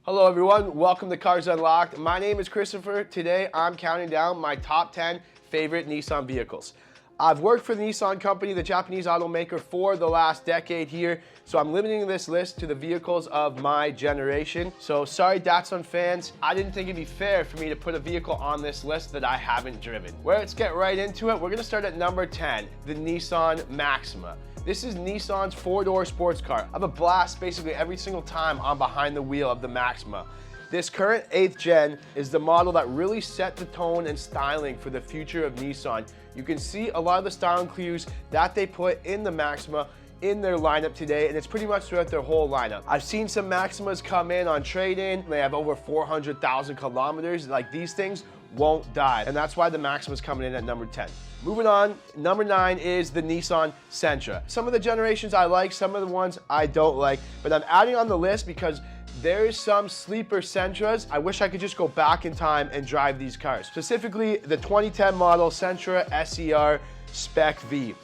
Hello everyone, welcome to Cars Unlocked. My name is Christopher. Today I'm counting down my top 10 favorite Nissan vehicles. I've worked for the Nissan company, the Japanese automaker, for the last decade here, so I'm limiting this list to the vehicles of my generation. So sorry Datsun fans, I didn't think it'd be fair for me to put a vehicle on this list that I haven't driven. Well, let's get right into it. We're gonna start at number 10, the Nissan Maxima. This is Nissan's four-door sports car. I have a blast basically every single time I'm behind the wheel of the Maxima. This current 8th gen is the model that really set the tone and styling for the future of Nissan. You can see a lot of the styling cues that they put in the Maxima in their lineup today, and it's pretty much throughout their whole lineup. I've seen some Maximas come in on trade-in. They have over 400,000 kilometers. Like, these things won't die, and that's why the Maxima's coming in at number 10. Moving on, number 9 is the Nissan Sentra. Some of the generations I like, some of the ones I don't like, but I'm adding on the list because there's some sleeper Sentras. I wish I could just go back in time and drive these cars. Specifically, the 2010 model Sentra SER Spec V.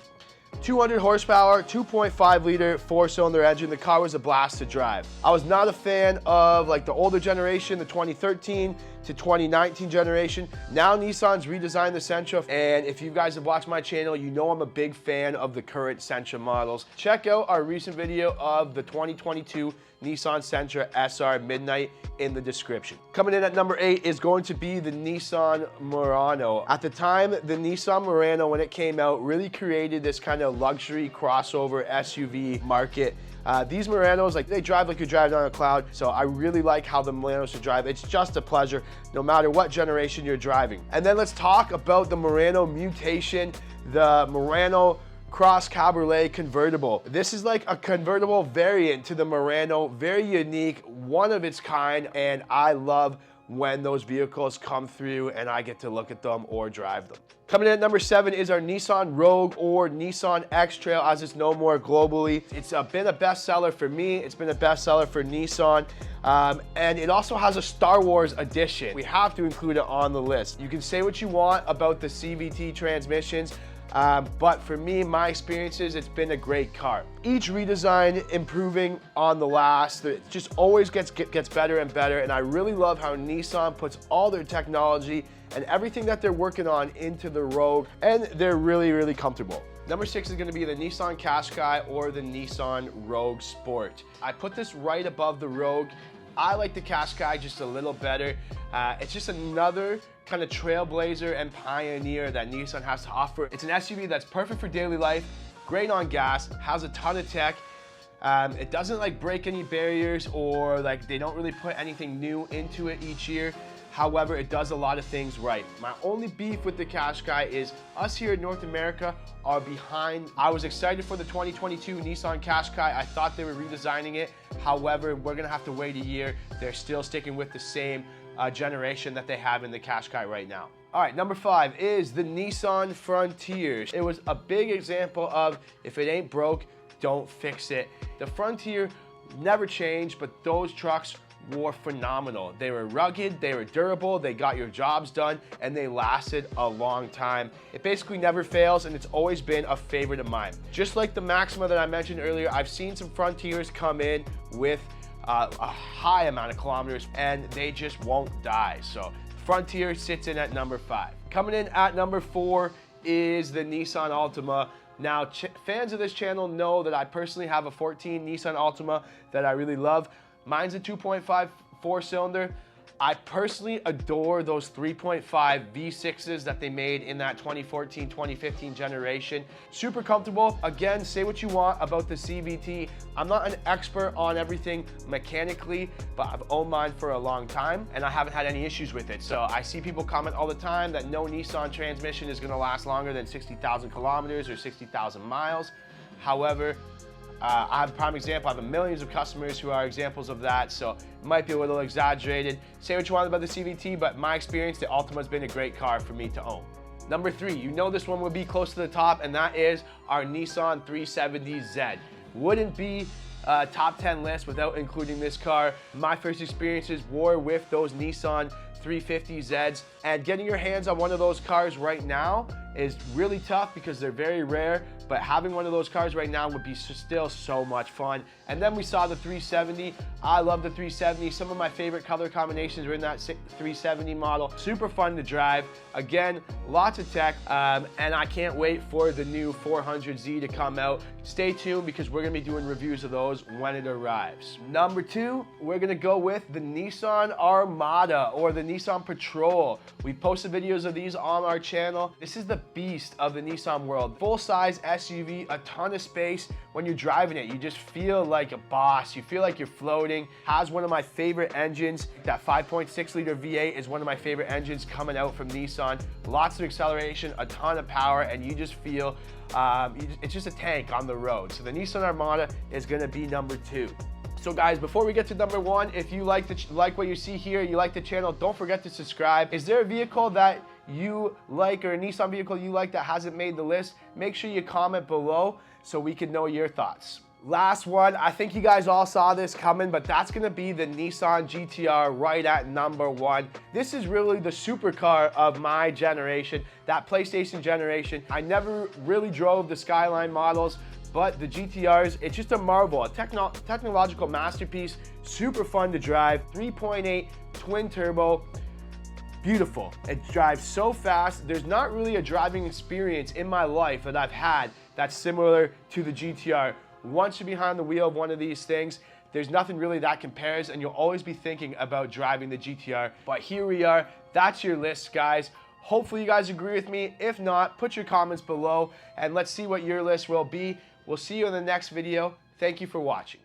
200 horsepower, 2.5 liter, 4-cylinder engine. The car was a blast to drive. I was not a fan of like the older generation, the 2013 to 2019 generation. Now Nissan's redesigned the Sentra, and if you guys have watched my channel, you know I'm a big fan of the current Sentra models. Check out our recent video of the 2022 Nissan Sentra SR Midnight in the description. Coming in at number 8 is going to be the Nissan Murano. At the time, the Nissan Murano, when it came out, really created this kind of luxury crossover SUV market. These Muranos, like, they drive like you're driving on a cloud, so I really like how the Muranos should drive. It's just a pleasure, no matter what generation you're driving. And then let's talk about the Murano mutation, the Murano Cross Cabriolet convertible. This is like a convertible variant to the Murano, very unique, one of its kind, and I love when those vehicles come through and I get to look at them or drive them. Coming in at number 7 is our Nissan Rogue, or Nissan X-Trail as it's known more globally. It's been a bestseller for me, it's been a bestseller for Nissan, and it also has a Star Wars edition. We have to include it on the list. You can say what you want about the CVT transmissions, but for me, my experiences, it's been a great car. Each redesign improving on the last. It just always gets better and better, and I really love how Nissan puts all their technology and everything that they're working on into the Rogue, and they're really, really comfortable. Number 6 is going to be the Nissan QASHQAI or the Nissan Rogue Sport. I put this right above the Rogue. I like the QASHQAI just a little better. It's just another kind of trailblazer and pioneer that Nissan has to offer. It's an SUV that's perfect for daily life, great on gas, has a ton of tech. It doesn't like break any barriers, or like they don't really put anything new into it each year. However, it does a lot of things right. My only beef with the QASHQAI is us here in North America are behind. I was excited for the 2022 Nissan QASHQAI. I thought they were redesigning it. However, we're gonna have to wait a year. They're still sticking with the same generation that they have in the QASHQAI right now. All right, number 5 is the Nissan Frontier. It was a big example of if it ain't broke, don't fix it. The Frontier never changed, but those trucks were phenomenal. They were rugged, they were durable, they got your jobs done, and they lasted a long time. It basically never fails, and it's always been a favorite of mine. Just like the Maxima that I mentioned earlier, I've seen some Frontiers come in with a high amount of kilometers, and they just won't die. So Frontier sits in at number 5. Coming in at number 4 is the Nissan Altima. Now, fans of this channel know that I personally have a 14 Nissan Altima that I really love. Mine's a 2.5 4-cylinder. I personally adore those 3.5 V6s that they made in that 2014-2015 generation. Super comfortable. Again, say what you want about the CVT. I'm not an expert on everything mechanically, but I've owned mine for a long time and I haven't had any issues with it. So I see people comment all the time that no Nissan transmission is gonna last longer than 60,000 kilometers or 60,000 miles. However, I have a prime example. I have millions of customers who are examples of that, so it might be a little exaggerated. Say what you want about the CVT, but my experience, the Altima's been a great car for me to own. Number 3, you know this one would be close to the top, and that is our Nissan 370Z. Wouldn't be a top 10 list without including this car. My first experiences were with those Nissan 350Zs, and getting your hands on one of those cars right now is really tough because they're very rare, but having one of those cars right now would be still so much fun. And then we saw the 370. I love the 370. Some of my favorite color combinations were in that 370 model. Super fun to drive. Again, lots of tech, and I can't wait for the new 400Z to come out. Stay tuned because we're gonna be doing reviews of those when it arrives. Number 2, we're gonna go with the Nissan Armada or the Nissan Patrol. We posted videos of these on our channel. This is the beast of the Nissan world. Full-size SUV, a ton of space. When you're driving it, you just feel like a boss. You feel like you're floating. Has one of my favorite engines. That 5.6 liter V8 is one of my favorite engines coming out from Nissan. Lots of acceleration, a ton of power, and you just feel it's just a tank on the road. So the Nissan Armada is gonna be number 2. So guys, before we get to number 1, if you like what you see here, you like the channel, don't forget to subscribe. Is there a vehicle that you like or a Nissan vehicle you like that hasn't made the list? Make sure you comment below so we can know your thoughts. Last one, I think you guys all saw this coming, but that's gonna be the Nissan GTR right at number 1. This is really the supercar of my generation, that PlayStation generation. I never really drove the Skyline models, but the GTRs, it's just a marvel, a technological masterpiece, super fun to drive, 3.8 twin turbo, beautiful. It drives so fast. There's not really a driving experience in my life that I've had that's similar to the GTR. Once you're behind the wheel of one of these things, there's nothing really that compares, and you'll always be thinking about driving the GTR. But here we are, that's your list, guys. Hopefully you guys agree with me. If not, put your comments below and let's see what your list will be. We'll see you in the next video. Thank you for watching.